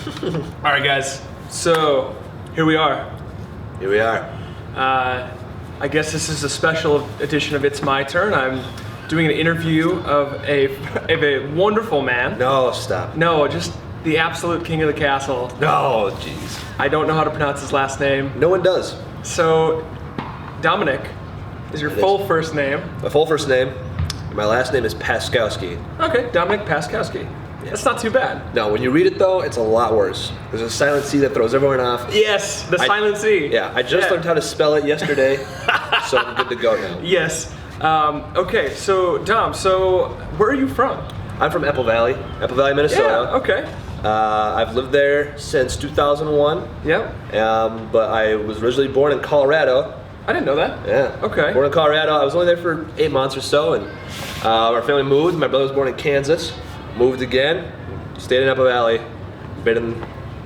All right, guys. So here we are. Here we are. I guess this is a special edition of It's My Turn. I'm doing an interview of a wonderful man. No, stop. No, just the absolute king of the castle. No, jeez. I don't know how to pronounce his last name. No one does. So, Dominic is your full first name. My full first name. And my last name is Paskowski. Okay, Dominic Paskowski. That's not too bad. No, when you read it though, it's a lot worse. There's a silent C that throws everyone off. Yes, the silent C. Yeah, I just learned how to spell it yesterday, so I'm good to go now. Yes. Okay, so Dom, where are you from? I'm from Apple Valley, Minnesota. Yeah, okay. I've lived there since 2001. Yep. But I was originally born in Colorado. I didn't know that. Yeah. Okay. Born in Colorado. I was only there for 8 months or so, and our family moved. My brother was born in Kansas. Moved again. Stayed in Apple Valley. Been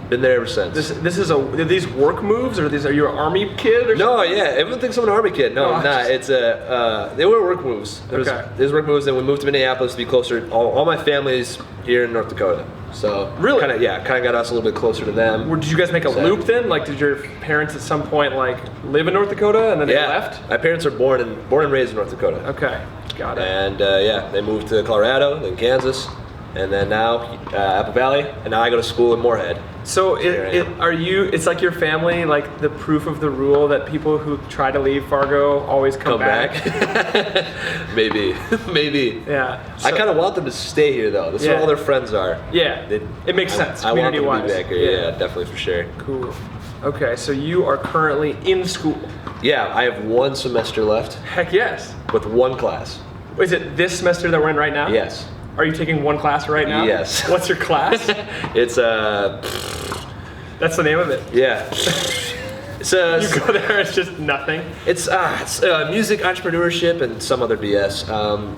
there ever since. Are these work moves, or are you an army kid? Or No, yeah. Everyone thinks I'm an army kid. No, I'm not. It's they were work moves. There's work moves, and we moved to Minneapolis to be closer. All my family's here in North Dakota. So really, kind of got us a little bit closer to them. Did you guys make a loop then? Like, did your parents at some point like live in North Dakota and then they left? My parents are born and raised in North Dakota. Okay, got it. And they moved to Colorado, then Kansas, and then now Apple Valley, and now I go to school in Moorhead. So it's like your family, like the proof of the rule that people who try to leave Fargo always come back? Maybe. Yeah. I kind of want them to stay here though. This is where all their friends are. Yeah. It makes sense. I want them to community-wise. be back here. Yeah, definitely for sure. Cool. Okay, so you are currently in school. Yeah, I have 1 semester left. Heck yes. With 1 class. Is it this semester that we're in right now? Yes. Are you taking 1 class right now? Yes. What's your class? It's That's the name of it. Yeah. You go there, it's just nothing. It's music, entrepreneurship, and some other BS.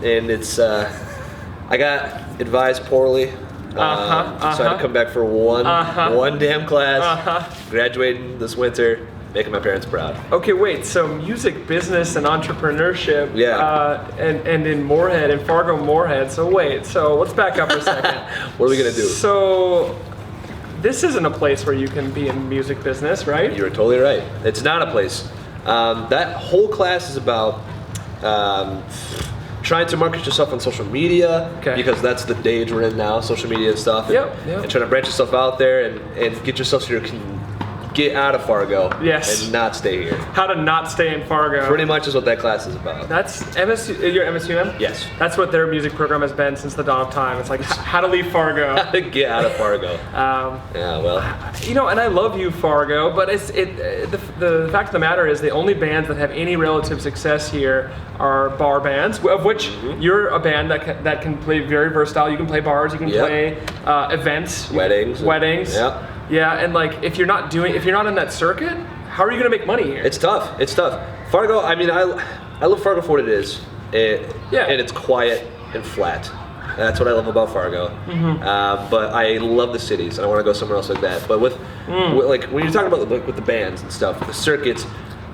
And it's I got advised poorly. So I had to come back for one damn class. Graduating this winter. Making my parents proud. Okay, wait. So music, business, and entrepreneurship. Yeah. And in Moorhead, in Fargo, Moorhead. So let's back up for a second. What are we gonna do? So this isn't a place where you can be in music business, right? You're totally right. It's not a place. That whole class is about trying to market yourself on social media, because that's the age we're in now, social media and stuff. And trying to branch yourself out there and get yourself so you can get out of Fargo and not stay here. How to not stay in Fargo. Pretty much is what that class is about. That's MSU, you're MSUM? Yes. That's what their music program has been since the dawn of time. It's like how to leave Fargo. How to get out of Fargo. Yeah, well. And I love you, Fargo, but the fact of the matter is the only bands that have any relative success here are bar bands, of which you're a band that can play very versatile. You can play bars, you can play events. Weddings. Yeah. Yeah, and like if you're not in that circuit, how are you gonna make money here? It's tough. Fargo, I mean, I love Fargo for what it is. And it's quiet and flat. That's what I love about Fargo. But I love the cities, and I want to go somewhere else like that. But with like when you're talking about with the bands and stuff, the circuits,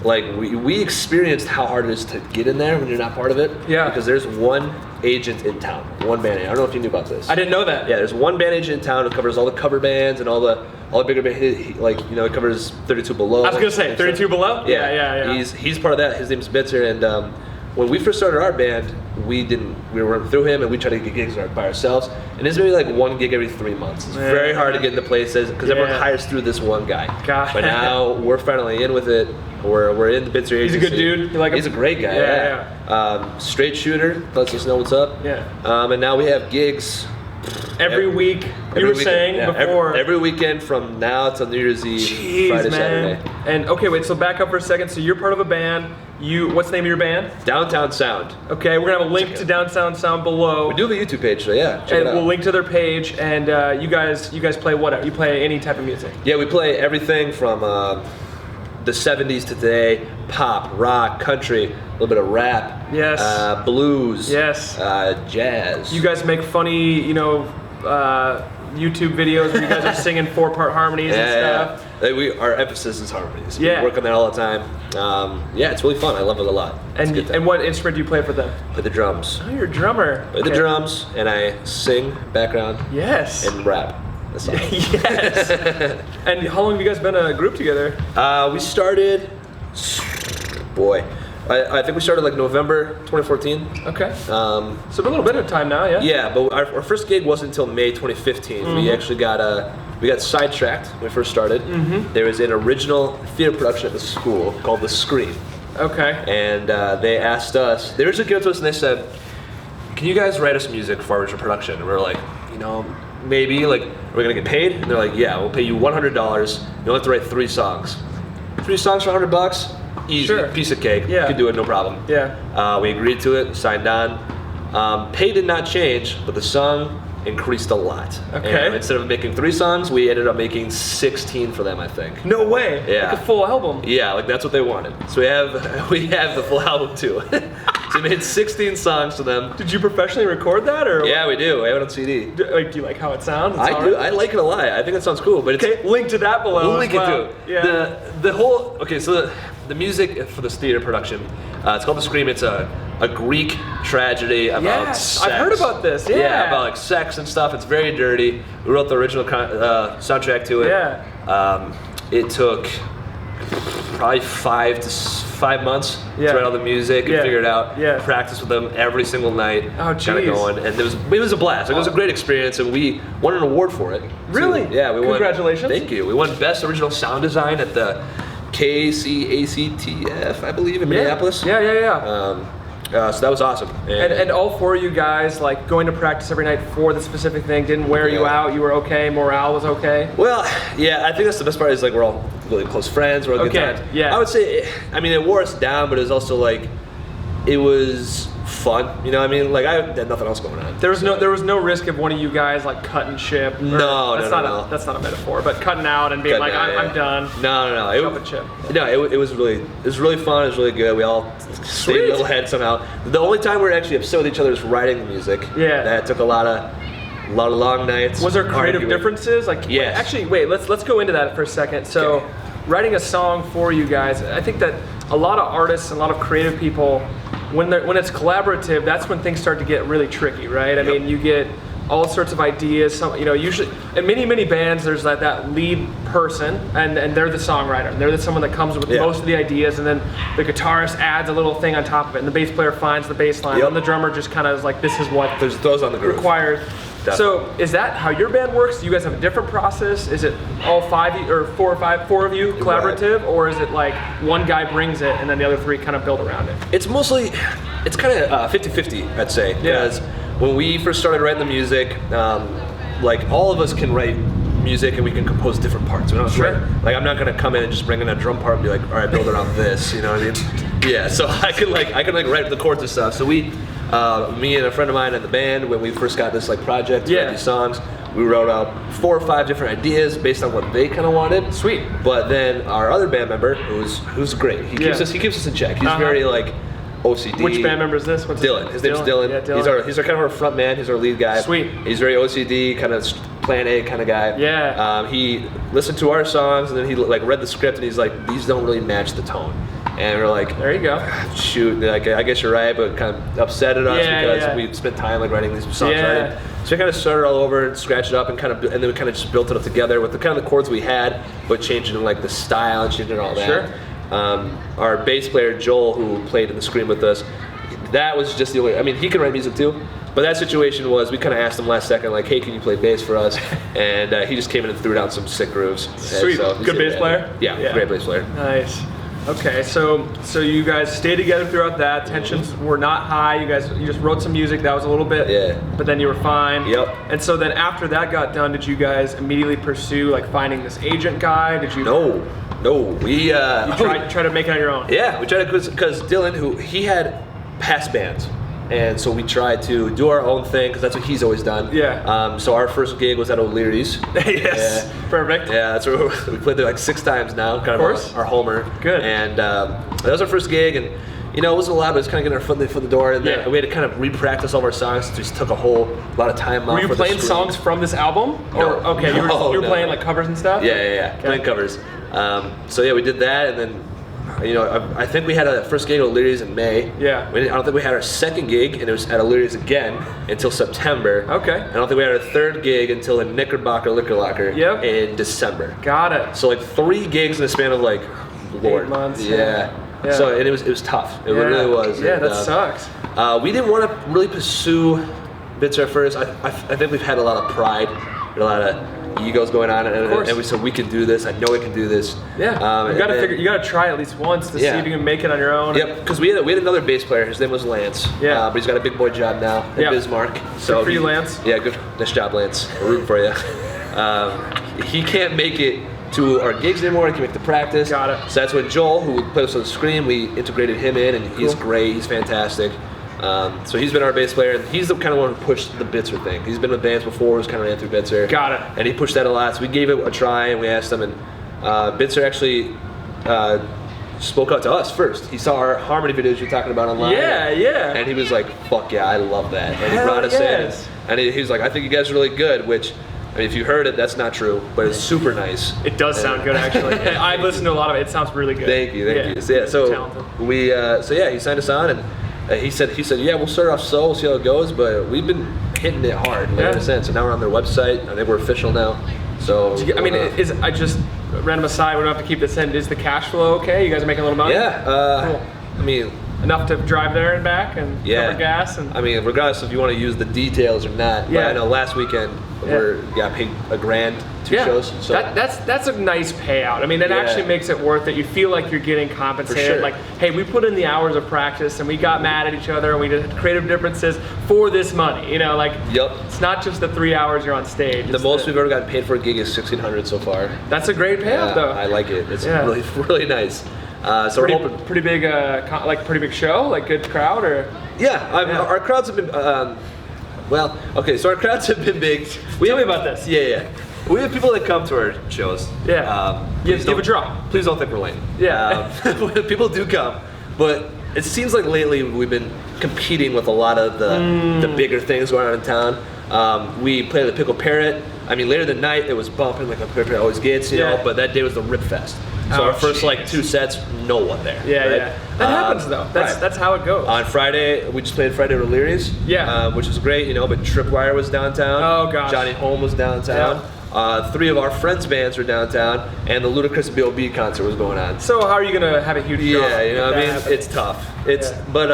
like we experienced how hard it is to get in there when you're not part of it. Yeah. Because there's one agent in town, one band agent. I don't know if you knew about this. I didn't know that. Yeah, there's one band agent in town who covers all the cover bands and all the bigger bands. It covers 32 Below. I was gonna say 32 Below. Yeah. He's part of that. His name's Bitzer, and when we first started our band, we were through him, and we tried to get gigs by ourselves. And it's maybe like 1 gig every 3 months. It's very hard to get into places because everyone hires through this one guy. But now we're finally in with it. We're in the Bitzer agency. He's a good dude. You like him? He's a great guy. Yeah. Straight shooter. Lets us know what's up. Yeah. And now we have gigs every week. You were saying before. Every weekend from now till New Year's Eve, Friday, Saturday. And so back up for a second. So you're part of a band. What's the name of your band? Downtown Sound. Okay, we're gonna have a link to Downtown Sound below. We do have a YouTube page, so check it out. We'll link to their page. And you guys play whatever. You play any type of music. Yeah, we play everything from the 70s to today: pop, rock, country, a little bit of rap, blues, jazz. You guys make funny, YouTube videos where you guys are singing 4-part harmonies and stuff. Our emphasis is harmonies. We work on that all the time. It's really fun. I love it a lot. And what instrument do you play for them? Play the drums. Oh, you're a drummer. Play the drums, and I sing background. Yes. And rap. the song. Yes. And how long have you guys been a group together? We started, boy, I think we started like November 2014. Okay. So a little bit of time now, yeah? Yeah, but our first gig wasn't until May 2015. We actually got sidetracked when we first started. There was an original theater production at the school called The Scream. Okay. And they asked us, they originally came to us and they said, can you guys write us music for our original production? And we were like, maybe, like, are we gonna get paid? And they're like, yeah, we'll pay you $100. You only have to write 3 songs. 3 songs for $100? Easy, sure. Piece of cake. Yeah. You can do it, no problem. Yeah. We agreed to it, signed on. Pay did not change, but the song increased a lot. Okay. And instead of making 3 songs, we ended up making 16 for them, I think. No way. Yeah. Like a full album. Yeah, like that's what they wanted. So we have the full album too. So we made 16 songs for them. Did you professionally record that, or? Yeah, we do. We have it on CD. Do you like how it sounds? I do. I like it a lot. I think it sounds cool. But okay, link to that below. We'll link it too. Yeah. The whole so the music for this theater production, it's called The Scream. It's a Greek tragedy about sex. I've heard about this. Yeah. About like sex and stuff. It's very dirty. We wrote the original soundtrack to it. Yeah. It took probably 5 months to write all the music and figure it out. Yeah. Practice with them every single night. Oh, kind of going, and it was a blast. Like, it was a great experience, and we won an award for it. Really? Yeah, we won. Congratulations. Thank you. We won Best Original Sound Design at the KCACTF, I believe, in Minneapolis. Yeah. So that was awesome. And all 4 of you guys, like, going to practice every night for the specific thing didn't wear you out? You were okay? Morale was okay? Well, yeah, I think that's the best part is, like, we're all really close friends. We're all good times. Yeah. I would say, it wore us down, but it was also, like, it was fun. You know what I mean? Like, I had nothing else going on. There was no risk of one of you guys, like, cutting ship? No. That's not a metaphor, but cutting out and being I'm done. No. Jumping ship. No, it was really fun. It was really good. We all stayed a little ahead somehow. The only time we were actually upset with each other is writing the music. Yeah. That took a lot of long nights. Was there creative differences? Like, yes. Actually, wait. Let's go into that for a second. So, writing a song for you guys, I think that a lot of artists, a lot of creative people, when it's collaborative, that's when things start to get really tricky, right? I mean, you get all sorts of ideas. Usually in many bands, there's that lead person, and they're the songwriter. They're someone that comes with most of the ideas, and then the guitarist adds a little thing on top of it, and the bass player finds the bass line, and the drummer just kind of is like, this is what throws on the groove. Required. Definitely. So is that how your band works? Do you guys have a different process? Is it all 5 or 4 of you collaborative, or is it like one guy brings it and then the other 3 kind of build around it? It's kind of 50-50, I'd say. Because when we first started writing the music, like, all of us can write music and we can compose different parts. We don't like, I'm not gonna come in and just bring in a drum part and be like, all right, build around this. You know what I mean? Yeah. So I can write the chords and stuff. So me and a friend of mine in the band, when we first got this project to write these songs, we wrote out 4 or 5 different ideas based on what they kind of wanted. Sweet. But then our other band member, who's great, he keeps us in check. He's very like OCD. Which band member is this? What's Dylan. His name's Dylan. Yeah, Dylan. He's our kind of our front man. He's our lead guy. Sweet. He's very OCD, kind of plan A kind of guy. Yeah. He listened to our songs and then he read the script and he's like, these don't really match the tone. And we're like, there you go. Shoot, like, I guess you're right, but kind of upset at us because we spent time writing these songs. Right? So we kind of started all over and scratched it up and then we kind of just built it up together with the kind of the chords we had, but changing like the style and changing all that. Sure. Our bass player Joel, who played in the Scream with us, that was just the only. I mean, he can write music too, but that situation was we kind of asked him last second, like, "Hey, can you play bass for us?" And he just came in and threw down some sick grooves. Sweet, good bass player. Yeah, great bass player. Nice. Okay, so you guys stayed together throughout that. Tensions were not high. You just wrote some music that was a little bit, but then you were fine. Yep. And so then after that got done, did you guys immediately pursue like finding this agent guy? Did you? No. We try to make it on your own. Yeah, we tried to because Dylan, he had past bands. And so we tried to do our own thing because that's what he's always done. Yeah. So our first gig was at O'Leary's. Yes. Perfect. Yeah, that's where we played there like 6 times now. Kind of our homer. Good. And that was our first gig, and it wasn't a lot, but it was kind of getting our foot in the door. And then we had to kind of re-practice all of our songs. It just took a whole lot of time. Were you playing songs from this album? No. Or, okay, you were playing like covers and stuff. Yeah. Playing covers. So we did that, and then I think we had a first gig at O'Leary's in May. Yeah. I don't think we had our second gig, and it was at O'Leary's again until September. Okay. I don't think we had our third gig until the Knickerbocker Liquor Locker in December. Got it. So like 3 gigs in the span of like, Lord. 8 months. Yeah. So and it was tough. It really was. Yeah, and, that sucks. We didn't want to really pursue Bitzer at first. I think we've had a lot of pride, and a lot of egos going on, and we said we can do this. I know we can do this. Yeah, you got to try at least once to see if you can make it on your own. Yep, because we had another bass player. His name was Lance. Yeah, but he's got a big boy job now in Bismarck. So good for you, Lance. Yeah, good. Nice job, Lance. We're rooting for you. He can't make it to our gigs anymore. He can make the practice. Got it. So that's when Joel, who played us on the Scream, we integrated him in, and he's great. He's fantastic. So he's been our bass player, and he's the kind of one who pushed the Bitzer thing. He's been with bands before, who's kind of ran through Bitzer. Got it. And he pushed that a lot, so we gave it a try, and we asked him, and Bitzer actually spoke out to us first. He saw our harmony videos you're talking about online. Yeah. And he was like, fuck yeah, I love that. And he brought us in, and he was like, I think you guys are really good, which, I mean, if you heard it, that's not true, but it's super nice. It does sound good, actually. I've listened to a lot of it. It sounds really good. Thank you. So he signed us on, and he said, yeah, we'll start off slow, we'll see how it goes, but we've been hitting it hard ever since. And now we're on their website. I think we're official now. So I mean, I just random aside. We don't have to keep this in. Is the cash flow okay? You guys are making a little money? Yeah. Cool. I mean, enough to drive there and back and cover gas. And I mean, regardless if you want to use the details or not. But I know last weekend we got paid $1,000, 2 shows. So that's a nice payout. I mean, it actually makes it worth it. You feel like you're getting compensated. For sure. Like, hey, we put in the hours of practice and we got mad at each other and we did creative differences for this money. It's not just the 3 hours you're on stage. The most we've ever gotten paid for a gig is $1,600 so far. That's a great payout, though. I like it. It's really, really nice. So we're hoping pretty big, pretty big show, like good crowd, or our crowds have been so our crowds have been big. Tell me about this. Yeah. We have people that come to our shows. Yeah. Give a draw. Please don't think we're lame. Yeah. People do come, but it seems like lately we've been competing with a lot of the bigger things going on in town. We played the Pickle Parrot. I mean, later the night it was bumping like a Pickle Parrot always gets, you know. But that day was the Rip Fest. So our first 2 sets, no one there. Yeah. That happens though. That's how it goes. On Friday, we just played Friday at O'Leary's. Which was great, But Tripwire was downtown. Oh gosh. Johnny Holm was downtown. 3 of our friends' bands were downtown, and the Ludacris B.O.B. concert was going on. So how are you gonna have a huge draw? Yeah, what I mean, it's tough. But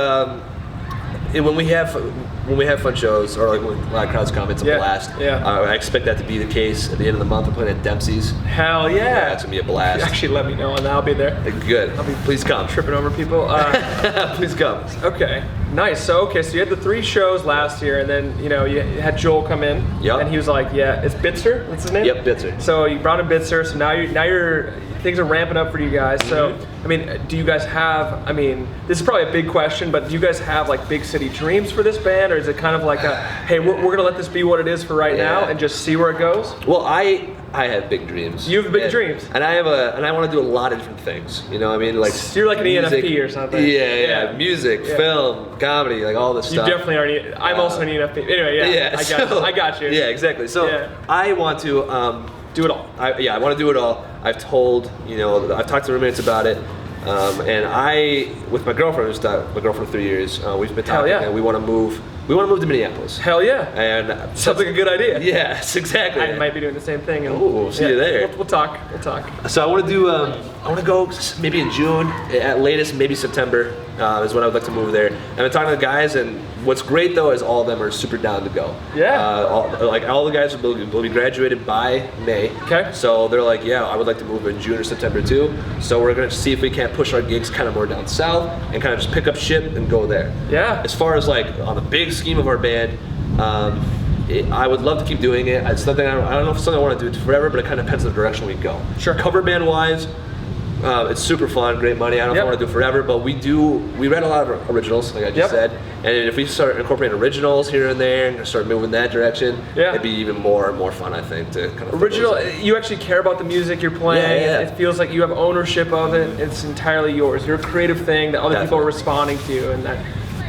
when we have fun shows, or like when a lot of crowds come, it's a blast. I expect that to be the case at the end of the month. We're playing at Dempsey's. Hell yeah! It's gonna be a blast. Actually, let me know, and I'll be there. Good. Please come. Tripping over people. Please come. Okay. Nice. So you had the 3 shows last year, and then you had Joel come in, and he was like, it's Bitzer. That's his name. Yep, Bitzer. So you brought in Bitzer. So now you're things are ramping up for you guys. So I mean, do you guys have? I mean, this is probably a big question, but do you guys have like big city dreams for this band, or is it kind of like hey, we're gonna let this be what it is for right now and just see where it goes? Well, I have big dreams. You have big dreams, and I want to do a lot of different things. I mean, like so you're like an ENFP or something. Yeah. Music, film, comedy, like all this stuff. You definitely are. I'm also an ENFP. Anyway, I got you. Yeah, exactly. So I want to do it all. I want to do it all. I've told I've talked to roommates about it. And I, with my girlfriend, who's my girlfriend for 3 years, we've been talking, and we want to move. We want to move to Minneapolis. Hell yeah! And sounds like a good idea. Yes, exactly. I might be doing the same thing. We'll see you there. We'll talk. So I want to do. I want to go maybe in June, at latest maybe September is when I would like to move there. And I've been talking to the guys, and what's great though is all of them are super down to go. Yeah. All the guys will be graduated by May. Okay. So they're like, I would like to move in June or September too. So we're gonna see if we can't push our gigs kind of more down south and kind of just pick up ship and go there. Yeah. As far as like on the big scheme of our band, I would love to keep doing it. It's something I don't know if it's something I want to do forever, but it kind of depends on the direction we go. Sure. Cover band wise, it's super fun, great money. I don't know if I want to do it forever, but we write a lot of originals, like I just said. And if we start incorporating originals here and there and start moving that direction, it'd be even more fun, I think, to kind of original. You actually care about the music you're playing. Yeah. It feels like you have ownership of it. It's entirely yours. You're a creative thing that other people are responding to, and that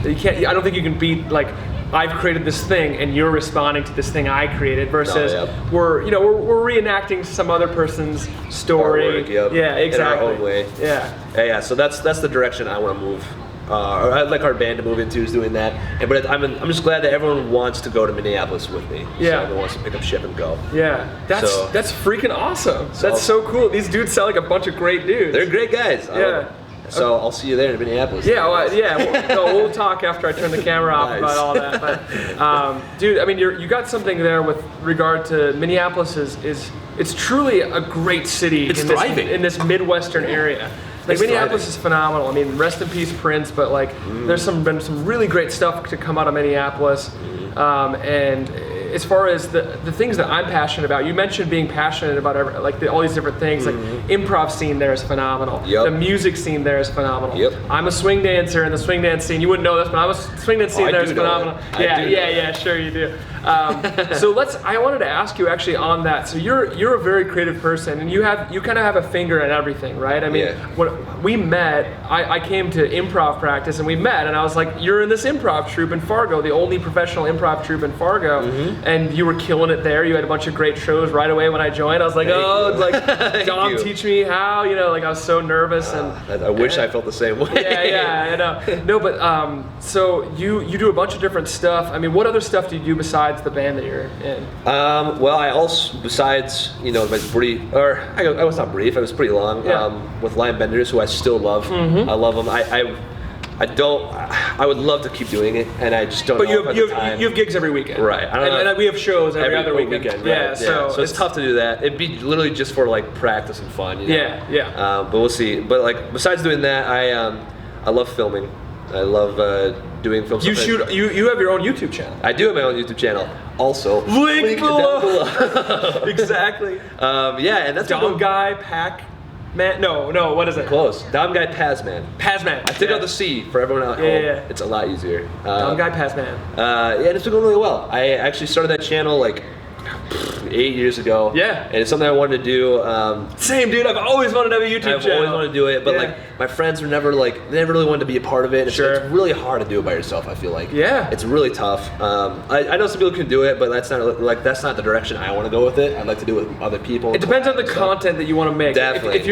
you can't. I don't think you can beat like I've created this thing and you're responding to this thing I created versus we're reenacting some other person's story. Artwork, yeah, exactly. In our own way. Yeah. So that's the direction I want to move. Or I'd like our band to move into, is doing that. But I'm just glad that everyone wants to go to Minneapolis with me. Yeah. So everyone wants to pick up ship and go. Yeah. That's freaking awesome. That's so cool. These dudes sound like a bunch of great dudes. They're great guys. Yeah. So I'll see you there in Minneapolis. Yeah, we'll talk after I turn the camera off about all that. But dude, I mean, you got something there with regard to Minneapolis. It's truly a great city. It's thriving in this Midwestern area. Like Minneapolis is phenomenal. I mean, rest in peace, Prince. But like, there's been some really great stuff to come out of Minneapolis. And as far as the things that I'm passionate about, you mentioned being passionate about all these different things. Like improv scene there is phenomenal. Yep. The music scene there is phenomenal. Yep. I'm a swing dancer, and the swing dance scene, you wouldn't know this, but swing dance scene there is phenomenal. Yeah, sure you do. So I wanted to ask you actually on that. So you're a very creative person, and you kind of have a finger in everything, right? I mean, when we met, I came to improv practice, and we met, and I was like, you're in this improv troupe in Fargo, the only professional improv troupe in Fargo, and you were killing it there. You had a bunch of great shows right away when I joined. I was like, Dom, teach me how. Like I was so nervous, and I wish I felt the same way. Yeah, I know. No, but so you do a bunch of different stuff. I mean, what other stuff do you do besides the band that you're in? Well, I also, besides, my brief, or I was not brief, I was pretty long, with Lion Benders, who I still love. I love them. I would love to keep doing it, and I just don't know if the time. You have gigs every weekend. Right. And we have shows every other weekend. Right? Yeah, so it's tough to do that. It'd be literally just for like practice and fun. Yeah. But we'll see. But like, besides doing that, I love filming. I love doing film stuff. You have your own YouTube channel. I do have my own YouTube channel. Also, link below. Exactly. And that's Domguy, Pac-Man. No, what is it? Close. Domguy Pazman. Pazman. I took out the C for everyone out home. Yeah. It's a lot easier. Domguy Pazman. And it's been going really well. I actually started that channel like 8 years ago. Yeah. And it's something I wanted to do. Same, dude. I've always wanted to have a YouTube channel. I've always wanted to do it, but like my friends were never they never really wanted to be a part of it. It's really hard to do it by yourself, I feel like. Yeah. It's really tough. I know some people can do it, but that's not the direction I want to go with it. I'd like to do it with other people. It depends on the content that you want to make. Definitely. If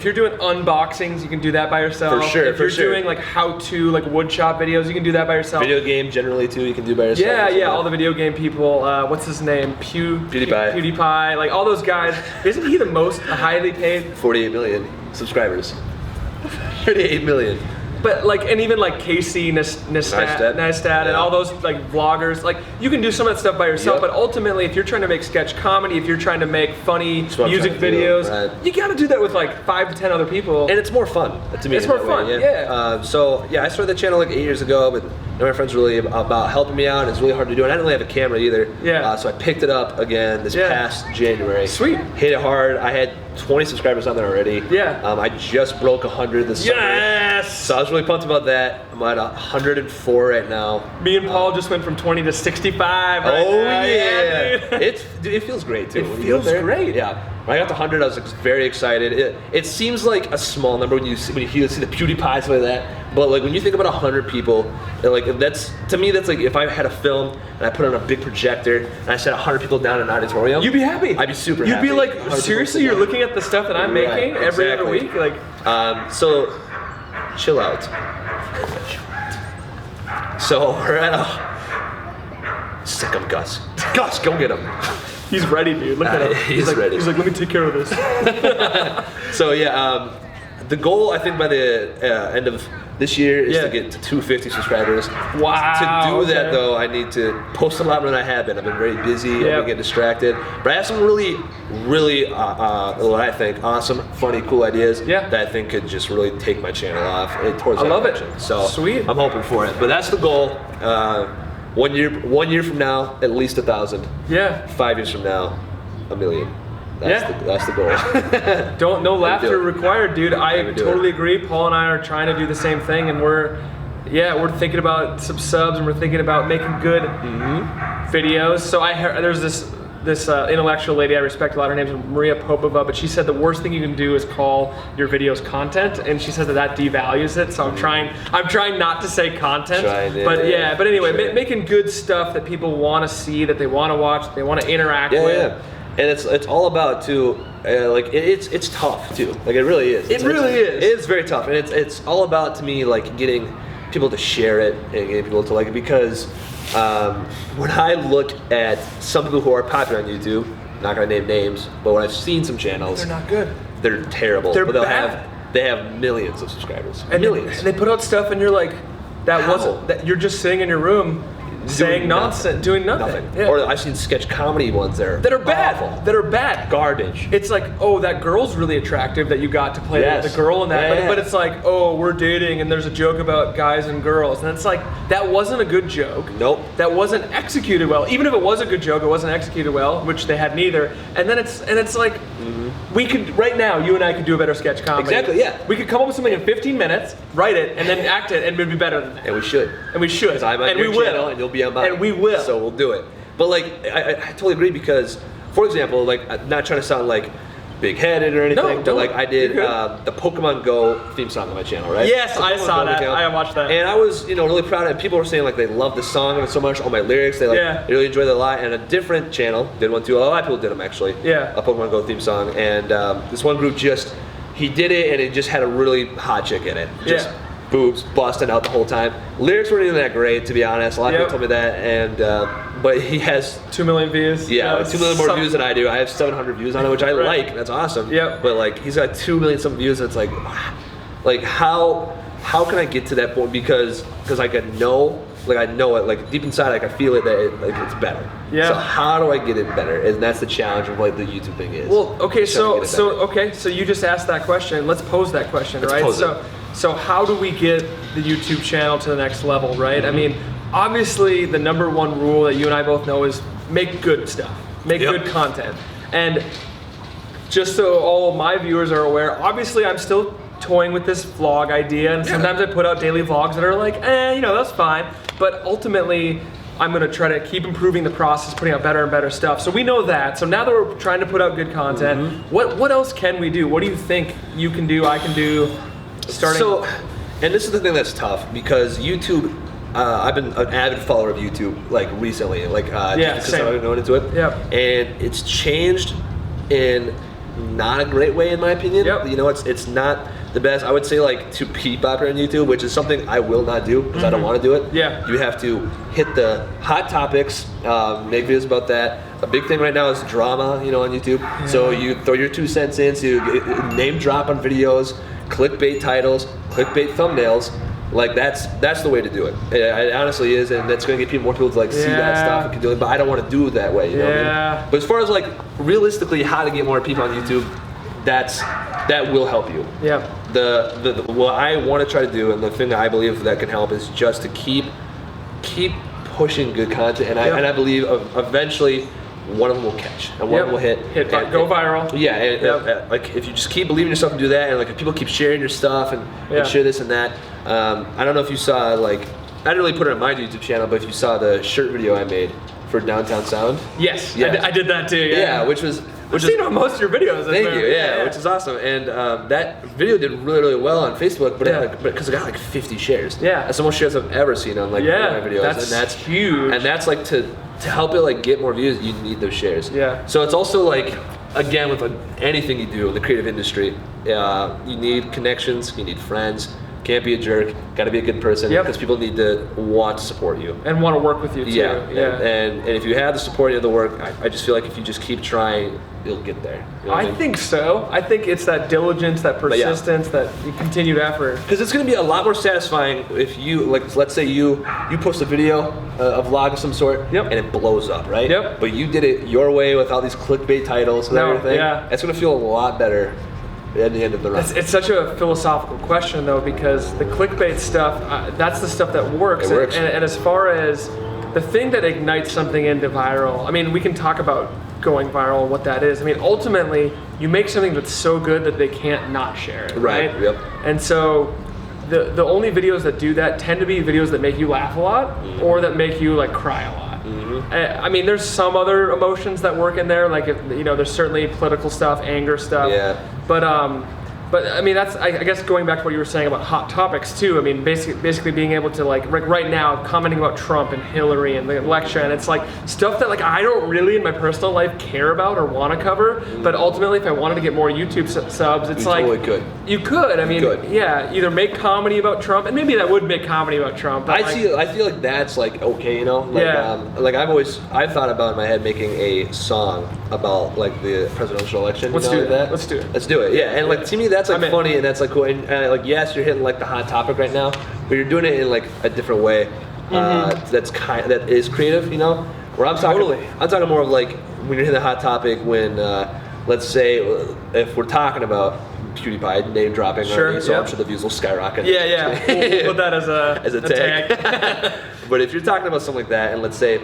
you're doing unboxings, you can do that by yourself. For sure. If you're doing like how-to, like wood shop videos, you can do that by yourself. Video game generally too, you can do by yourself. Yeah. All the video game people. What's his name? PewDiePie. Like all those guys. Isn't he the most highly paid? 48 million subscribers. 38 million. But like, and even like Casey Neistat and all those like vloggers, like you can do some of that stuff by yourself, but ultimately if you're trying to make sketch comedy, if you're trying to make funny music videos, you gotta do that with like 5 to 10 other people. And it's more fun to me. It's more fun, I started the channel like 8 years ago, but my friends were really about helping me out, and it's really hard to do, and I didn't really have a camera either. So I picked it up again this past January. Sweet. Hit it hard. I had 20 subscribers on there already. I just broke 100 this summer. Yes! So I was really pumped about that. I'm at 104 right now. Me and Paul just went from 20 to 65 right now. It feels great too. It feels great. Yeah. When I got to 100, I was very excited. It seems like a small number when you see the PewDiePie stuff like that. But like when you think about 100 people, that's like if I had a film and I put it on a big projector and I set 100 people down in an auditorium, you'd be happy. I'd be super happy. You'd be like, seriously, you're looking at the stuff that I'm making every other week, like. So, chill out. So we're at sick of Gus. Gus, go get him. He's ready, dude. Look at him. He's ready. He's like, let me take care of this. So the goal I think by the end of this year is to get to 250 subscribers. Wow. To do that though, I need to post a lot more than I have been. I've been very busy. I've been getting distracted. But I have some really, what I think, awesome, funny, cool ideas that I think could just really take my channel off towards that direction. So sweet. I'm hoping for it. But that's the goal. 1 year from now, at least 1,000. Yeah. 5 years from now, 1 million. That's the goal. No laughter required, dude. I totally agree. Paul and I are trying to do the same thing, and we're thinking about some subs, and we're thinking about making good videos. So there's this intellectual lady I respect a lot. Her name's Maria Popova, but she said the worst thing you can do is call your videos content, and she said that devalues it. So I'm trying not to say content, but anyway, making good stuff that people want to see, that they want to watch, that they want to interact with. Yeah. And it's all about too, like it's tough too. Like it really is. It really is. It is very tough, and it's all about, to me, like getting people to share it and getting people to like it, because when I look at some people who are popular on YouTube, not gonna name names, but when I've seen some channels, they're not good. They're terrible. They're but bad. They have millions of subscribers. And millions. And they put out stuff, and you're like, you're just sitting in your room saying nonsense, doing nothing. Yeah. Or I've seen sketch comedy ones that are bad. awful. That are bad. Garbage. It's like, oh, that girl's really attractive that you got to play the girl in that. But it's like, oh, we're dating and there's a joke about guys and girls. And it's like, that wasn't a good joke. Nope. That wasn't executed well. Even if it was a good joke, it wasn't executed well, which they had neither. And then it's like, we could, right now, you and I could do a better sketch comedy. Exactly, yeah. We could come up with something in 15 minutes, write it, and then act it, and it would be better than that. And we should. And we should. Because I'm on your channel and you'll be on mine. And we will. So we'll do it. But like, I totally agree, because, for example, like, I'm not trying to sound like big-headed or anything, but like I did the Pokemon Go theme song on my channel, right? Yes, I saw that. I watched that. And I was, really proud of it. People were saying like they love the song so much, all my lyrics, they they really enjoyed it a lot. And a different channel did one too. A lot of people did them actually. Yeah. A Pokemon Go theme song, and this one group he did it, and it just had a really hot chick in it. Just boobs busting out the whole time. Lyrics weren't even that great, to be honest. A lot of people told me that, and but he has 2 million views. Yeah, 2 million more views than I do. I have 700 views on it, which I like. That's awesome. Yep. But like, he's got 2 million some views, and it's like how can I get to that point? Because like I know it, like deep inside, like I feel it that it's better. Yeah. So how do I get it better? And that's the challenge of like the YouTube thing is. Well, okay, so you just asked that question. Let's pose that question, right? So how do we get the YouTube channel to the next level, right? I mean, obviously the number one rule that you and I both know is make good stuff, make good content. And just so all of my viewers are aware, obviously I'm still toying with this vlog idea, and sometimes I put out daily vlogs that are like, that's fine. But ultimately, I'm gonna try to keep improving the process, putting out better and better stuff. So we know that. So now that we're trying to put out good content, what else can we do? What do you think you can do, I can do, starting? So, and this is the thing that's tough, because YouTube, I've been an avid follower of YouTube like recently, like just because I've been going into it. Yeah. And it's changed in not a great way, in my opinion. It's not the best. I would say, like, to be popular on YouTube, which is something I will not do because I don't want to do it. Yeah. You have to hit the hot topics, make videos about that. A big thing right now is drama, on YouTube. Yeah. So you throw your 2 cents in, so you name drop on videos, clickbait titles, clickbait thumbnails. Like that's the way to do it. It honestly is, and that's going to get more people to like see that stuff and can do it. But I don't want to do it that way. You know what I mean? But as far as like realistically how to get more people on YouTube, that will help you. Yeah. What I want to try to do, and the thing that I believe that can help, is just to keep pushing good content, and I believe eventually one of them will catch, and one of them will hit go viral. Yeah, and like if you just keep believing in yourself and do that, and like if people keep sharing your stuff and share this and that. I don't know if you saw, like, I didn't really put it on my YouTube channel, but if you saw the shirt video I made for Downtown Sound. Yes, I did that too. Yeah, which is seen on most of your videos. Thank you. Yeah, which is awesome. And that video did really, really well on Facebook, but because it got like 50 shares. Yeah, that's the most shares I've ever seen on like one of my videos. That's huge. And that's like to help it like get more views, you need those shares. Yeah. So it's also like, again, with anything you do in the creative industry, you need connections, you need friends. Can't be a jerk. Got to be a good person, because people need to want to support you and want to work with you too. Yeah. And if you have the support of the work, I just feel like if you just keep trying, you'll get there. You know I think so. I think it's that diligence, that persistence, that continued effort. Because it's going to be a lot more satisfying if you, like, let's say you post a video, a vlog of some sort, and it blows up, right? Yep. But you did it your way with all these clickbait titles and everything. Yeah. It's going to feel a lot better at the end of the run. It's such a philosophical question, though, because the clickbait stuff, that's the stuff that works. It works. And as far as the thing that ignites something into viral, I mean, we can talk about going viral and what that is. I mean, ultimately, you make something that's so good that they can't not share it, right? Yep. And so the only videos that do that tend to be videos that make you laugh a lot or that make you like cry a lot. I mean, there's some other emotions that work in there, like there's certainly political stuff, anger stuff. Yeah. But I mean, that's I guess going back to what you were saying about hot topics too. I mean, basically being able to like right now commenting about Trump and Hillary and the election, and it's like stuff that like I don't really in my personal life care about or want to cover. But ultimately, if I wanted to get more YouTube subs, it's like totally could. You could. I mean, yeah, either make comedy about Trump, and maybe that would make comedy about Trump. But I feel like that's like okay, Like, like I've thought about in my head making a song about like the presidential election. Let's do that. Let's do it. Let's do it. Yeah, and like to me that's like funny and that's like cool. And like yes, you're hitting like the hot topic right now, but you're doing it in like a different way. That is creative, Where I'm talking more of like when you're hitting the hot topic when let's say if we're talking about PewDiePie name dropping, so I'm sure the views will skyrocket. Yeah. We'll put that as a tag. But if you're talking about something like that, and let's say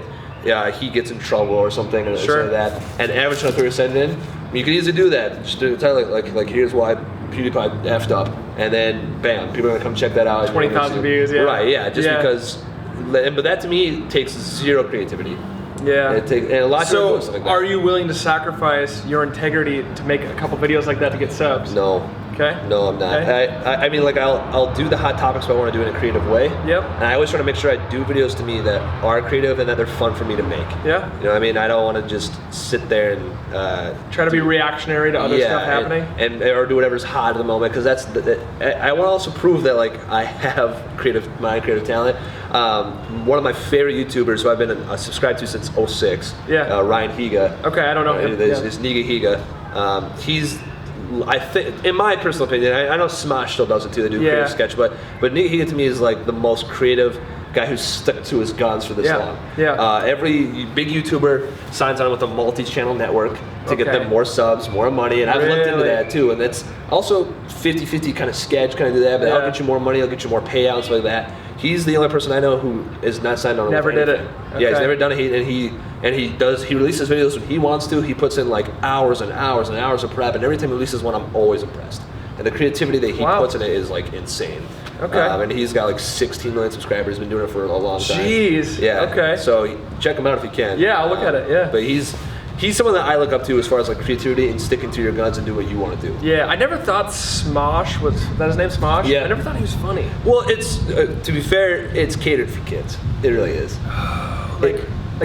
he gets in trouble or something, and like that, and average Twitter send it in, you can easily do that. Just to tell like here's why PewDiePie effed up, and then bam, people are gonna come check that out. 20,000 views. Yeah. Right. Yeah. Just because. But that to me takes zero creativity. Yeah. And a lot of people do stuff like that. Are you willing to sacrifice your integrity to make a couple videos like that to get subs? No. Okay. No, I'm not. Okay. I mean, like I'll do the hot topics, but I want to do it in a creative way. Yep. And I always try to make sure I do videos to me that are creative and that they're fun for me to make. Yeah. You know what I mean? I don't want to just sit there and try to be reactionary to other stuff happening. And or do whatever's hot at the moment because I want to also prove that like I have creative talent. One of my favorite YouTubers who I've been subscribed to since 2006. Yeah. Ryan Higa. Okay, I don't know him. It's Niga Higa. He's, I think, in my personal opinion, I know Smosh still does it too. They do creative sketch, but Niga Higa to me is like the most creative guy who's stuck to his guns for this long. Yeah. Every big YouTuber signs on with a multi-channel network to get them more subs, more money, and I've looked into that too. And that's also 50-50 kind of sketch, kind of do that, but I'll get you more money, I'll get you more payouts, stuff like that. He's the only person I know who is not signed on. Never did it. Yeah, he's never done it. He releases videos when he wants to. He puts in like hours and hours and hours of prep, and every time he releases one, I'm always impressed. And the creativity that he puts in it is like insane. Okay. And he's got like 16 million subscribers. Been doing it for a long time. Jeez. Yeah. Okay. So check him out if you can. Yeah, I'll look at it. Yeah. But he's someone that I look up to as far as like creativity and sticking to your guns and do what you want to do. Yeah, I never thought Smosh was that his name, Smosh? Yeah. I never thought he was funny. Well, it's to be fair, it's catered for kids. It really is. Like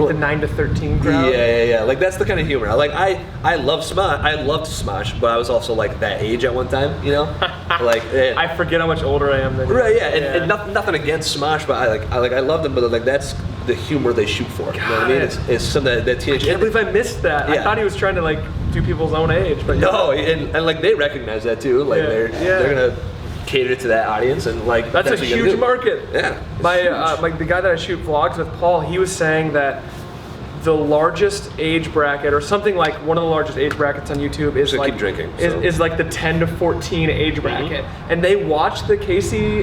the 9 to 13 crowd. Yeah. Like that's the kind of humor. Like I love Smosh. I loved Smosh, but I was also like that age at one time. Like I forget how much older I am than you. Right. Yeah. And nothing against Smosh, but I love them. But like that's the humor they shoot for. You know what I mean? It's something that teenage. I can't believe I missed that. I thought he was trying to like do people's own age, but no. And like they recognize that too. Like they're gonna cater to that audience and like that's a huge market. Yeah. The guy that I shoot vlogs with, Paul, he was saying that the largest age bracket, or something like one of the largest age brackets on YouTube, is like keep drinking, is like the 10 to 14 age bracket, and they watch the Casey.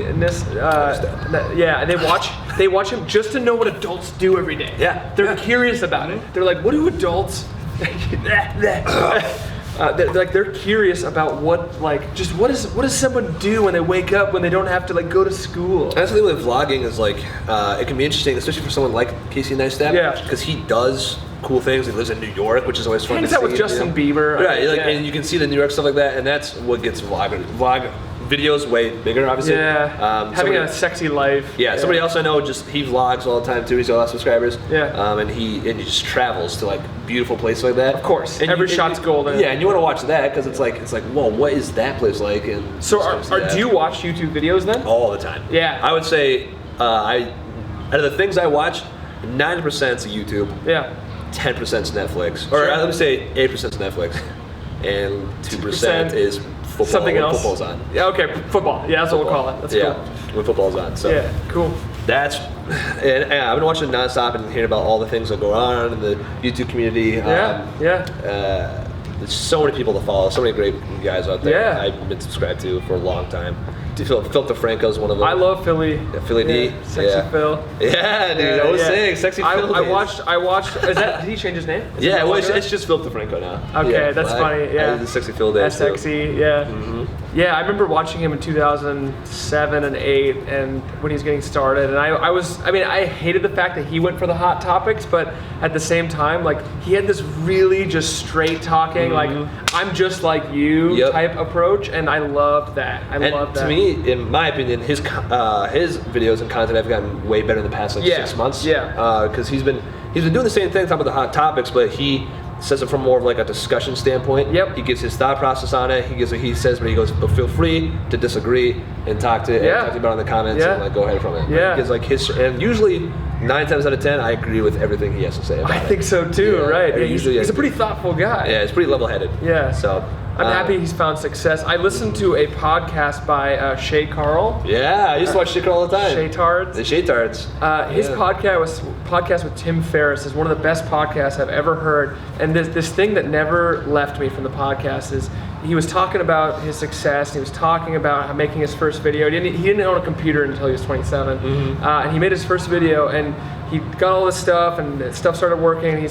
They watch him just to know what adults do every day. Yeah, they're curious about it. They're like, what do adults? They're curious about what does someone do when they wake up when they don't have to like go to school. That's the thing with vlogging is like it can be interesting, especially for someone like Casey Neistat, because he does cool things. He lives in New York, which is always fun. Hangs out with Justin Bieber, right? And you can see the New York stuff like that, and that's what gets vlog videos way bigger, obviously. Yeah. Having a sexy life. Yeah. Somebody else I know he vlogs all the time too. He's got a lot of subscribers. Yeah. And he just travels to like beautiful places like that. Of course. And every shot's golden. Yeah, and you want to watch that because it's like whoa, what is that place like? And so do you watch YouTube videos then? All the time. Yeah. I would say out of the things I watch, 90% is YouTube. Yeah. 10% is Netflix. Or let me say 8% is Netflix, and 2% is football. Something else. Football's on. Yeah. Okay. Football. Yeah, that's what we'll call it. That's cool. When football's on. So yeah. Cool. That's and I've been watching nonstop and hearing about all the things that go on in the YouTube community. There's so many people to follow, so many great guys out there. I've been subscribed to for a long time. Phil DeFranco's one of them. I love Philly. Yeah, Philly D. Sexy Phil. Yeah, dude. 06, Sexy Phil. I watched. Is that? Did he change his name? Yeah, well, it's just Phil DeFranco now. Okay, that's funny. Yeah, the Sexy Phil days. That's sexy. Yeah. Yeah, I remember watching him in 2007 and 8, and when he was getting started, and I hated the fact that he went for the hot topics, but at the same time, like he had this really just straight talking, like I'm just like you type approach, and I loved that. I loved that. To me, in my opinion, his videos and content have gotten way better in the past 6 months. Yeah. Because he's been doing the same thing, talking about the hot topics, but he says it from more of like a discussion standpoint. Yep. He gives his thought process on it. He gives what he says, but he goes, but feel free to disagree and talk to about it in the comments and like go ahead from it. Yeah. He gives like his, and usually 9 times out of 10, I agree with everything he has to say about it. I think so too, right? Yeah, usually he's a pretty thoughtful guy. Yeah, he's pretty level-headed. Yeah. So I'm happy he's found success. I listened to a podcast by Shay Carl. Yeah, I used to watch Shay Carl all the time. Shaytards. The Shaytards. His podcast with Tim Ferriss is one of the best podcasts I've ever heard. And this thing that never left me from the podcast is he was talking about his success. And he was talking about how making his first video. He didn't own a computer until he was 27. And he made his first video, and he got all this stuff, and stuff started working. And he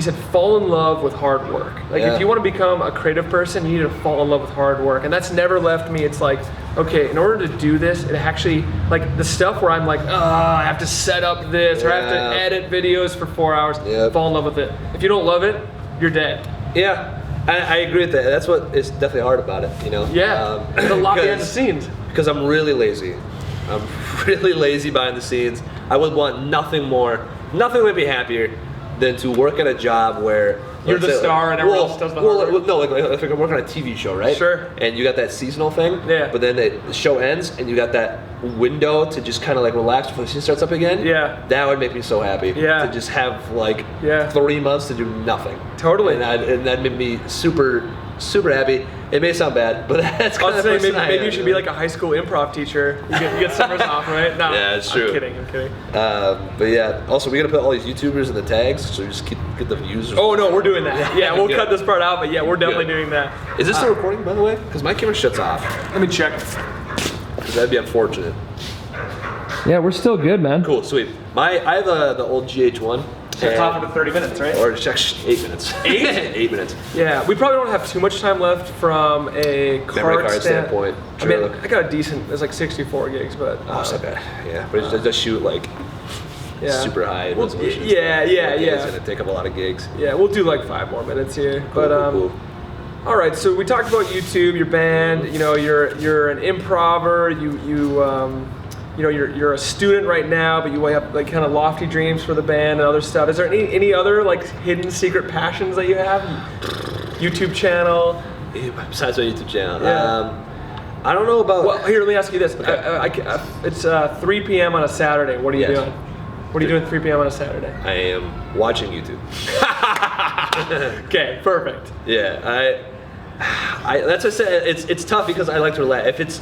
said, fall in love with hard work. Like if you want to become a creative person, you need to fall in love with hard work. And that's never left me. It's like, okay, in order to do this, it actually, like the stuff where I'm like, I have to set up this, or I have to edit videos for 4 hours, fall in love with it. If you don't love it, you're dead. Yeah, I agree with that. That's what is definitely hard about it, you know? Yeah, there's a lot behind the scenes. Because I'm really lazy. I'm really lazy behind the scenes. I would want nothing would be happier than to work at a job where you're the star and everyone else does the hard work. No, like if I'm working on a TV show, right? Sure. And you got that seasonal thing. Yeah. But then the show ends and you got that window to just kind of like relax before the season starts up again. Yeah. That would make me so happy. Yeah. To just have like 3 months to do nothing. Totally. And that made me super, super happy. It may sound bad, but that's kind of the person I am. Maybe you should be like a high school improv teacher. You get summers off, right? No, yeah, it's true. I'm kidding. But yeah, also we gotta put all these YouTubers in the tags, so we just get the views. Oh no, we're doing that. Yeah, we'll cut this part out, but yeah, we're definitely doing that. Is this still recording, by the way? Because my camera shuts off. Let me check. Because that'd be unfortunate. Yeah, we're still good, man. Cool, sweet. I have the old GH1. So it's off for 30 minutes, right? Or just 8 minutes. 8 minutes. Yeah, we probably don't have too much time left from a card standpoint. I mean, I got a decent, it's like 64 gigs, but... it's not bad. Yeah, but it does shoot like super high resolution. Yeah. It's gonna take up a lot of gigs. Yeah, we'll do like 5 more minutes here. Cool, but cool. All right, so we talked about YouTube, your band. You know, you're an improver. You know, you're a student right now, but you have like kind of lofty dreams for the band and other stuff. Is there any other like hidden secret passions that you have? YouTube channel? Besides my YouTube channel, yeah. I don't know about. Well, here, let me ask you this. Okay. It's 3 p.m. on a Saturday. What are you doing? What are you doing at 3 p.m. on a Saturday? I am watching YouTube. Okay, perfect. Yeah, that's what I said. It's tough because I like to relax. If it's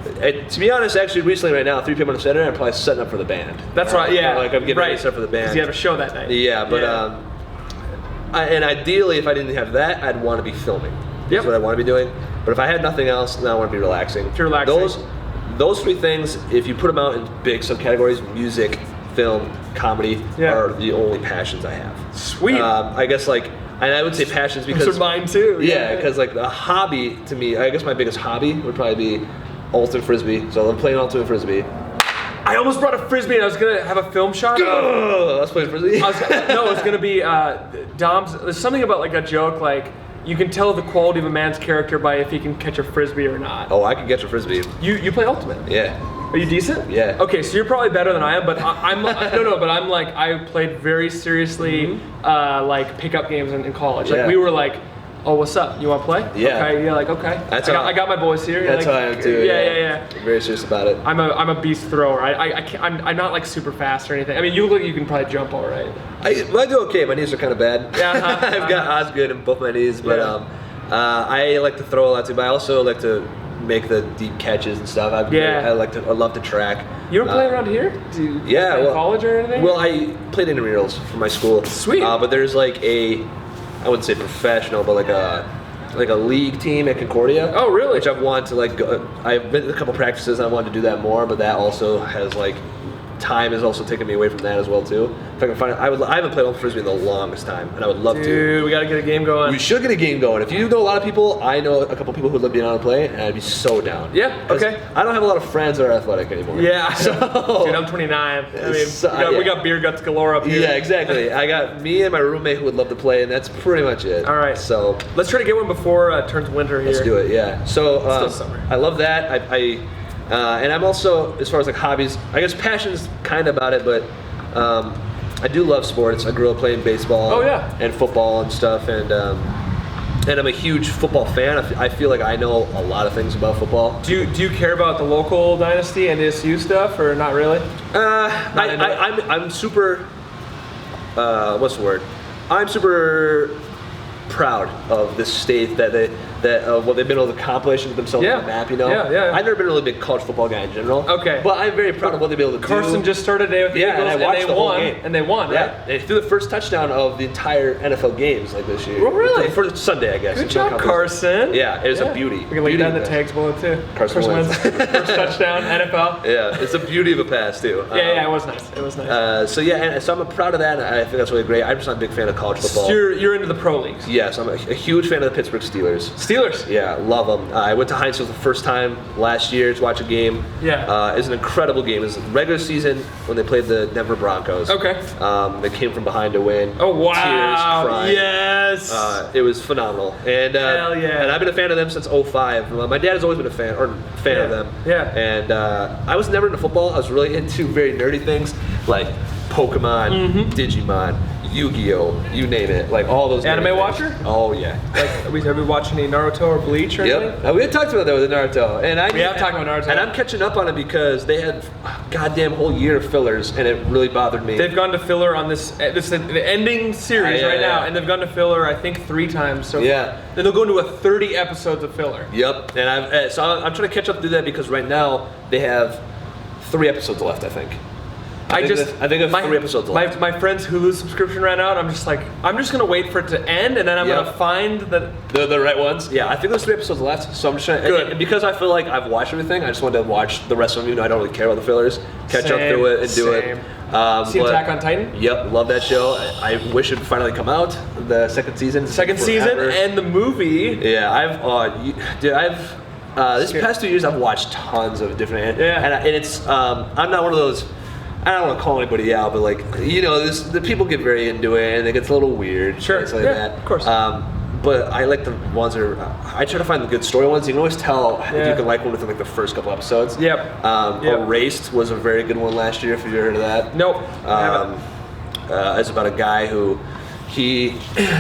to be honest, actually, recently right now, 3 p.m. on a Saturday, I'm probably setting up for the band. That's right, yeah. Like I'm getting ready to set up for the band. Because you have a show that night. Yeah, but and ideally, if I didn't have that, I'd want to be filming. That's what I want to be doing. But if I had nothing else, then I want to be relaxing. If you're relaxing. Those 3 things, if you put them out in big subcategories, music, film, comedy, are the only passions I have. Sweet. I guess like, and I would say passions because... Those are mine too. Yeah, because like a hobby to me, I guess my biggest hobby would probably be ultimate frisbee. So I'm playing ultimate frisbee. I almost brought a frisbee and I was gonna have a film shot. I was playing frisbee. No, it's gonna be Dom's. There's something about like a joke like you can tell the quality of a man's character by if he can catch a frisbee or not. Oh, I can catch a frisbee. You play ultimate? Yeah. Are you decent? Yeah. Okay, so you're probably better than I am, but but I'm like I played very seriously like pickup games in college. Like we were like, oh, what's up? You want to play? Yeah. Okay. Yeah. Like okay. I got my boys here. That's like, how I am too. Yeah. I'm very serious about it. I'm a beast thrower. I'm not like super fast or anything. I mean, you look like you can probably jump all right. I do okay. My knees are kind of bad. Yeah. I've got Osgood in both my knees, but I like to throw a lot too. But I also like to make the deep catches and stuff. I love to track. You ever play around here? Do you play in college or anything? Well, I played intramurals for my school. Sweet. But there's like I wouldn't say professional, but like like a league team at Concordia. Oh, really? Which I've wanted to like go. I've been to a couple practices and I wanted to do that more, but that also has like time is also taking me away from that as well too. If I can find it, I haven't played ultimate frisbee in the longest time, and I would love to. Dude, we gotta get a game going. We should get a game going. If you know a lot of people, I know a couple people who'd love being on to play, and I'd be so down. Yeah. Okay. I don't have a lot of friends that are athletic anymore. Yeah. So, dude, I'm 29. I mean, so, we got beer guts galore up here. Yeah, exactly. I got me and my roommate who would love to play, and that's pretty much it. All right. So let's try to get one before it turns winter here. let's do it. Yeah. So Still summer. I love that. And I'm also, as far as like hobbies, I guess passion's kind of about it, but I do love sports. I grew up playing baseball. Oh, yeah. And football and stuff, and I'm a huge football fan. I feel like I know a lot of things about football. Do you care about the local dynasty and NDSU stuff, or not really? I'm super. What's the word? I'm super proud of this state that what they've been able to accomplish and themselves on the map, you know? Yeah. I've never been a really big college football guy in general. Okay. But I'm very proud of what they've been able to do. Carson just started today with the Eagles, and I watched the whole game. And they won, right? Yeah, they threw the first touchdown of the entire NFL games like this year. Oh, really? For Sunday, I guess. Good job, Carson. Yeah, it was a beauty. We can link that in the tags below too. Carson Wentz. First touchdown, NFL. Yeah, it's a beauty of a pass too. Yeah, it was nice. It was nice. So I'm proud of that, and I think that's really great. I'm just not a big fan of college football. So you're into the pro leagues? Yes, I'm a huge fan of the Pittsburgh Steelers. Steelers? Yeah, love them. I went to Heinz for the first time last year to watch a game. Yeah. It was an incredible game. It was regular season when they played the Denver Broncos. Okay. They came from behind to win. Oh, wow. Tears, crying. Yes. It was phenomenal. And hell yeah. And I've been a fan of them since '05. My dad has always been a fan of them. Yeah. And I was never into football. I was really into very nerdy things like Pokemon, Digimon, Yu-Gi-Oh, you name it, like all those. Anime watcher? Oh yeah. Like, have we watched any Naruto or Bleach or anything? Yep. We had talked about that with Naruto, and We have talked about Naruto. and I'm catching up on it because they had a goddamn whole year of fillers, and it really bothered me. They've gone to filler on this is the ending series right now, and they've gone to filler I think 3 times so far. Then they'll go into 30 episodes of filler. Yep. And I'm trying to catch up to that because right now they have 3 episodes left, I think. I think I have 3 episodes left. My friend's Hulu subscription ran out. I'm just gonna wait for it to end, and then I'm gonna find the right ones. Yeah, I think there's 3 episodes left, so I'm just trying. Good. And because I feel like I've watched everything, I just wanted to watch the rest of them. You know, I don't really care about the fillers. Catch up through it and do it. See Attack on Titan? Yep, love that show. I wish it would finally come out. The second season. Second season and the movie. Yeah, this past 2 years I've watched tons of different. And it's I'm not one of those. I don't want to call anybody out, but like, you know, the people get very into it and it gets a little weird. Sure. Like that. Of course. But I like the ones that are. I try to find the good story ones. You can always tell if you can like one within like the first couple episodes. Yep. Erased was a very good one last year. If you've heard of that. Nope. It's about a guy who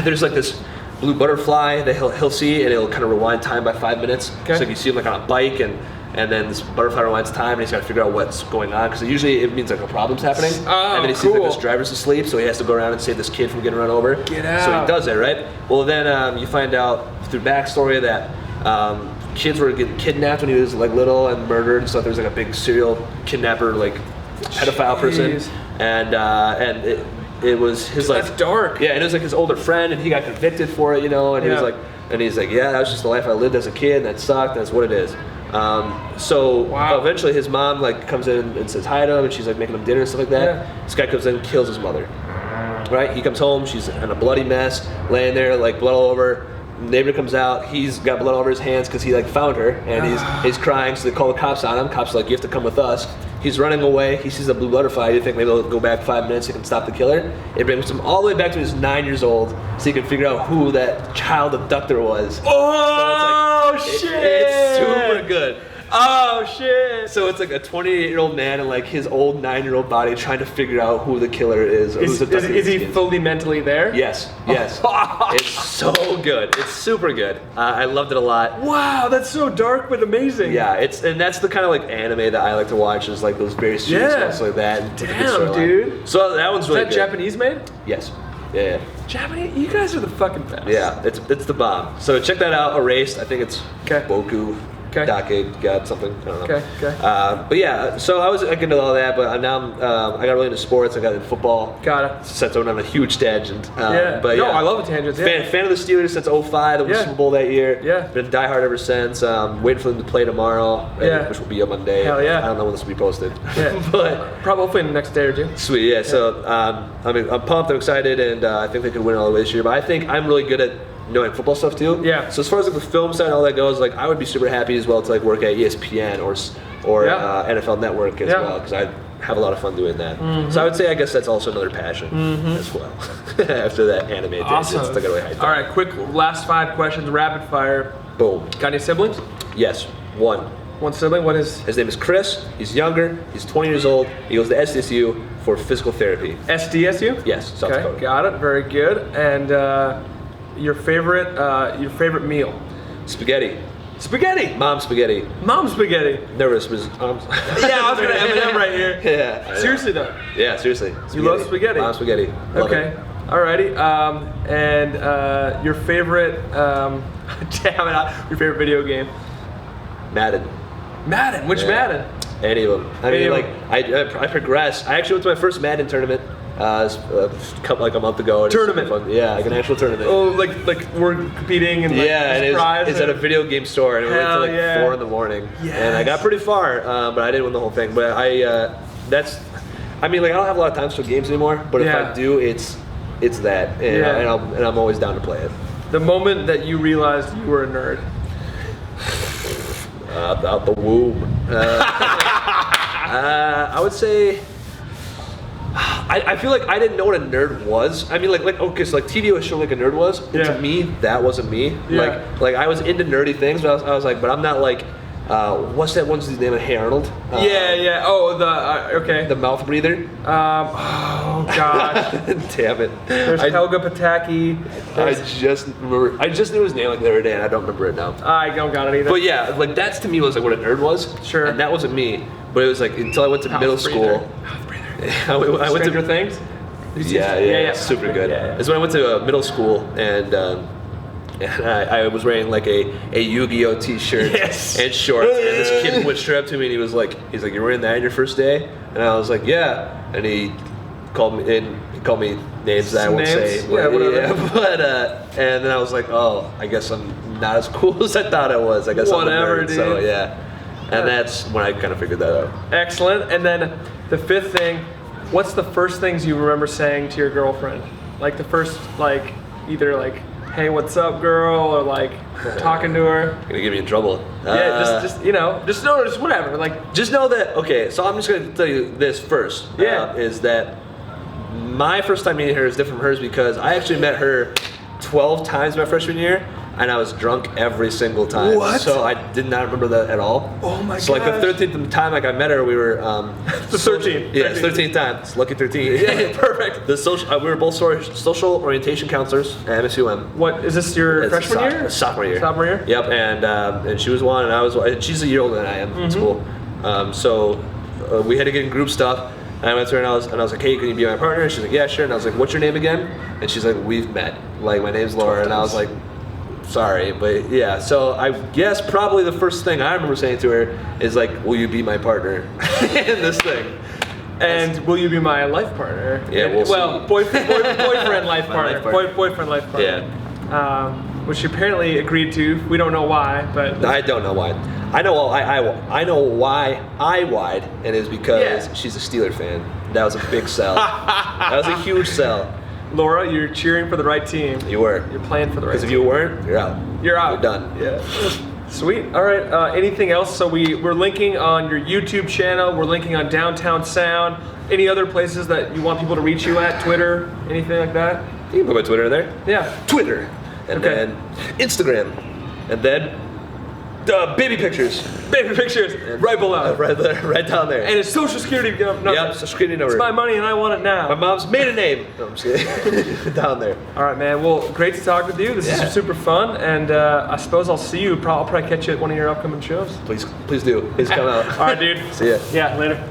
there's like this blue butterfly that he'll see and it'll kind of rewind time by 5 minutes. Okay. So like you see him like on a bike and then this butterfly rewinds time, and he's got to figure out what's going on because usually it means like a problem's happening. Oh, and then he sees like this driver's asleep, so he has to go around and save this kid from getting run over. Get out. So he does it, right? Well, then you find out through backstory that kids were getting kidnapped when he was like little and murdered. So there's like a big serial kidnapper, like pedophile person, and it was his like. That's dark. Yeah, and it was like his older friend, and he got convicted for it, you know, and he was like. And he's like, yeah, that was just the life I lived as a kid, and that sucked, that's what it is. Eventually his mom like comes in and says hi to him, and she's like making him dinner and stuff like that. Yeah. This guy comes in and kills his mother. Right? He comes home, she's in a bloody mess, laying there, like blood all over. Neighbor comes out, he's got blood all over his hands because he like found her, and he's crying, so they call the cops on him. Cops are like, you have to come with us. He's running away, he sees a blue butterfly, you think maybe he'll go back 5 minutes, he can stop the killer. It brings him all the way back to his 9 years old, so he can figure out who that child abductor was. Oh, so shit! It's super good. Oh shit! So it's like a 28-year-old man and like his old 9-year-old body trying to figure out who the killer is. Is he fully mentally there? Yes. It's so good. It's super good. I loved it a lot. Wow, that's so dark but amazing. Yeah, and that's the kind of like anime that I like to watch is like those very serious ones like that. Damn, dude. So that one's really good. Is that Japanese made? Yes. Yeah. Japanese? You guys are the fucking best. Yeah, it's the bomb. So check that out. Erased. I think it's Boku. Okay. Docket got something. I don't know. Okay. But yeah, so I was into all that, but now I got really into sports. I got into football. Got it. Since I went on a huge tangent. But yeah, I love the tangents. Fan of the Steelers since '05. They won the Super Bowl that year. Yeah. Been diehard ever since. Waiting for them to play tomorrow, which will be on Monday. Hell yeah. I don't know when this will be posted. Yeah. But probably hopefully in the next day or two. Sweet, yeah. So I'm pumped. I'm excited, and I think they could win all the way this year. But I think I'm really good at knowing football stuff too. Yeah. So as far as like the film side and all that goes, like I would be super happy as well to like work at ESPN or NFL Network as well, because I have a lot of fun doing that. So I would say I guess that's also another passion as well. After that anime, awesome. it's like a really high. All right, quick last 5 questions, rapid fire. Boom. Got any siblings? Yes, one. One sibling. What is? His name is Chris. He's younger. He's 20 years old. He goes to SDSU for physical therapy. SDSU? Yes, South Dakota. Got it. Very good. And your favorite meal? Spaghetti. Spaghetti. Mom's spaghetti. Mom's spaghetti. Nervous, was mom's. Yeah, I was gonna M&M right here. Yeah. Seriously though. Yeah, seriously. You love spaghetti. Mom's spaghetti. Love okay. it. Alrighty. And your favorite? Damn it! Your favorite video game? Madden. Madden. Which Madden? Any of them. I mean, like I progressed. I actually went to my first Madden tournament. Like a month ago. Tournament. Yeah, like an actual tournament. Oh, like we're competing and like and it's at a video game store, and it went to like 4 in the morning. Yes. And I got pretty far, but I didn't win the whole thing. But I don't have a lot of time for games anymore. But if I do, it's that, and I'm always down to play it. The moment that you realized you were a nerd. Out the womb. I would say. I feel like I didn't know what a nerd was. I mean, okay, so like TV was showing like a nerd was. But to me, that wasn't me. Yeah. Like I was into nerdy things, but I was like, but I'm not like, what's that one's name? Hey Arnold. Yeah. Oh, okay. The mouth breather. Oh gosh. Damn it. There's Helga Pataki. I just knew his name like the other day, and I don't remember it now. I don't got it either. But yeah, like that's to me was like what a nerd was. Sure. And that wasn't me. But it was like until I went to middle school. I went to Things. Yeah, super good. It's when I went to middle school, and I was wearing like a Yu-Gi-Oh t-shirt and shorts, and this kid went straight up to me and he's like, you're wearing that on your first day? And I was like, yeah. And he called me names that I won't say. But and then I was like, oh, I guess I'm not as cool as I thought I was. I guess whatever, I'm a nerd, dude. so yeah. And that's when I kind of figured that out. Excellent. And then the 5th thing, what's the first things you remember saying to your girlfriend? Like the first, like, either like, hey, what's up, girl? Or like, talking to her. Gonna get me in trouble. Yeah, just whatever. Like, just know that, okay, so I'm just gonna tell you this first. Is that my first time meeting her is different from hers because I actually met her 12 times my freshman year. And I was drunk every single time. What? So I did not remember that at all. Oh my god. So like the 13th time like I met her, we were the 13th. Yeah, 13th time. It's lucky 13. Yeah, perfect. We were both social orientation counselors at MSUM. What is this your freshman year? Sophomore year. Sophomore year. Yep, and she was one, and I was one. She's a year older than I am in school. So we had to get in group stuff. And I went to her and I was like, hey, can you be my partner? And she's like, yeah, sure. And I was like, what's your name again? And she's like, we've met. Like, my name's Laura. And I was like, sorry, but yeah. So I guess probably the first thing I remember saying to her is like, will you be my partner in this thing? And will you be my life partner? Yeah, we'll see. Boyfriend life partner. Boyfriend life partner. Yeah. Which she apparently agreed to. We don't know why, but I don't know why. I know why I lied, and it's because she's a Steeler fan. That was a big sell. That was a huge sell. Laura, you're cheering for the right team. You were. You're playing for the right team. Because if you weren't, you're out. You're out. You're done. Yeah. Sweet. All right. Anything else? So we're linking on your YouTube channel. We're linking on Downtown Sound. Any other places that you want people to reach you at? Twitter? Anything like that? You can put my Twitter in there. Yeah. Twitter. And then Instagram. And then baby pictures. Baby pictures. Right below. Right down there. And it's social security number. Yep, social security number. It's my money and I want it now. My mom's maiden name. No, I'm just kidding. Down there. All right, man. Well, great to talk with you. This is super fun. And I suppose I'll see you. I'll probably catch you at one of your upcoming shows. Please do. Please come out. All right, dude. See ya. Yeah, later.